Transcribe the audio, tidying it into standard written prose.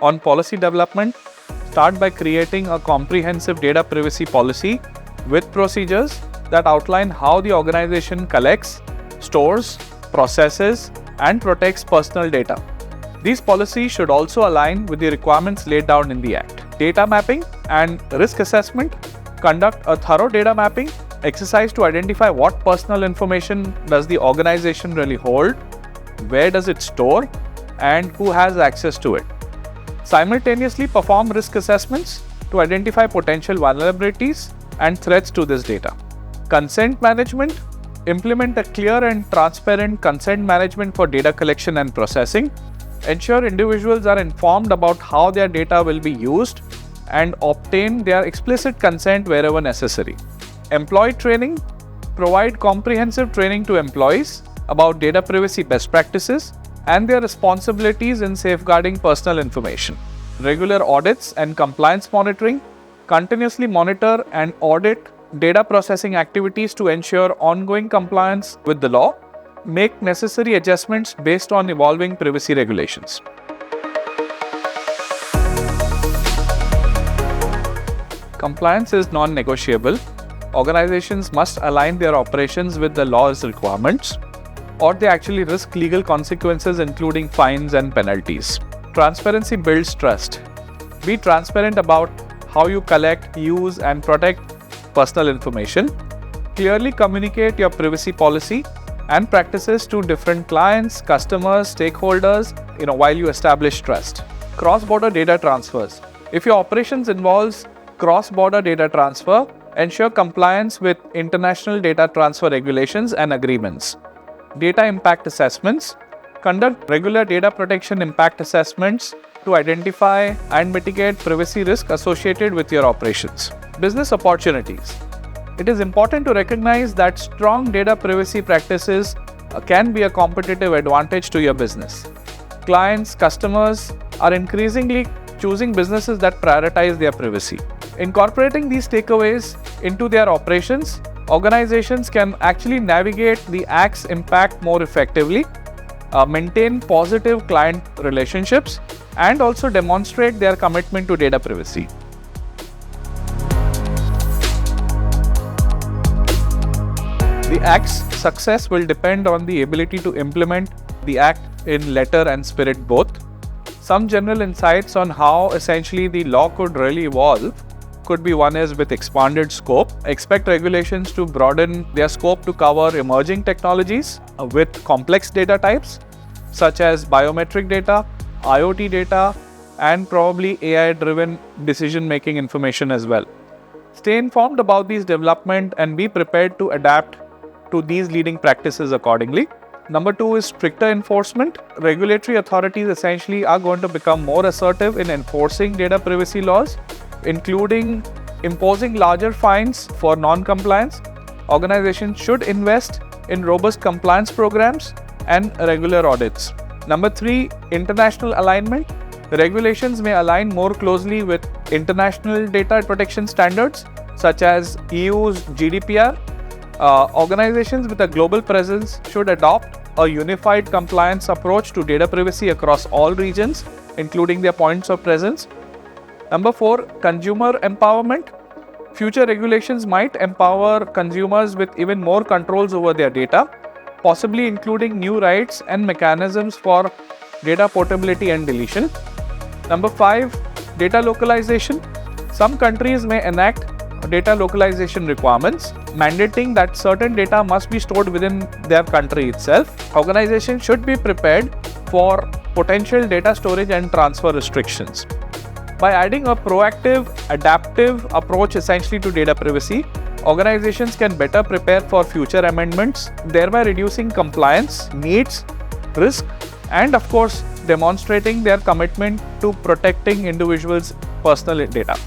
On policy development, start by creating a comprehensive data privacy policy with procedures that outline how the organization collects, stores, processes, and protects personal data. These policies should also align with the requirements laid down in the Act. Data mapping and risk assessment. Conduct a thorough data mapping exercise to identify what personal information does the organization really hold, where does it store, and who has access to it. Simultaneously perform risk assessments to identify potential vulnerabilities and threats to this data. Consent management. Implement a clear and transparent consent management for data collection and processing. Ensure individuals are informed about how their data will be used and obtain their explicit consent wherever necessary. Employee training. Provide comprehensive training to employees about data privacy best practices and their responsibilities in safeguarding personal information. Regular audits and compliance monitoring. Continuously monitor and audit data processing activities to ensure ongoing compliance with the law. Make necessary adjustments based on evolving privacy regulations. Compliance is non-negotiable. Organizations must align their operations with the law's requirements, or they actually risk legal consequences including fines and penalties. Transparency builds trust. Be transparent about how you collect, use, and protect personal information. Clearly communicate your privacy policy and practices to different clients, customers, stakeholders, while you establish trust. Cross-border data transfers. If your operations involves cross-border data transfer, ensure compliance with international data transfer regulations and agreements. Data impact assessments. Conduct regular data protection impact assessments to identify and mitigate privacy risk associated with your operations. Business opportunities. It is important to recognize that strong data privacy practices can be a competitive advantage to your business. Clients, customers are increasingly choosing businesses that prioritize their privacy. Incorporating these takeaways into their operations, organizations can actually navigate the Act's impact more effectively, maintain positive client relationships, and also demonstrate their commitment to data privacy. The Act's success will depend on the ability to implement the Act in letter and spirit both. Some general insights on how essentially the law could really evolve could be: one is with expanded scope. Expect regulations to broaden their scope to cover emerging technologies with complex data types such as biometric data, IoT data, and probably AI-driven decision-making information as well. Stay informed about these developments and be prepared to adapt to these leading practices accordingly. Number 2 is stricter enforcement. Regulatory authorities essentially are going to become more assertive in enforcing data privacy laws, including imposing larger fines for non-compliance. Organizations should invest in robust compliance programs and regular audits. Number 3, international alignment. Regulations may align more closely with international data protection standards such as EU's GDPR. Organizations with a global presence should adopt a unified compliance approach to data privacy across all regions, including their points of presence. Number 4, consumer empowerment. Future regulations might empower consumers with even more controls over their data, possibly including new rights and mechanisms for data portability and deletion. Number 5, data localization. Some countries may enact data localization requirements, mandating that certain data must be stored within their country itself. Organizations should be prepared for potential data storage and transfer restrictions. By adding a proactive, adaptive approach essentially to data privacy, organizations can better prepare for future amendments, thereby reducing compliance needs, risk, and of course, demonstrating their commitment to protecting individuals' personal data.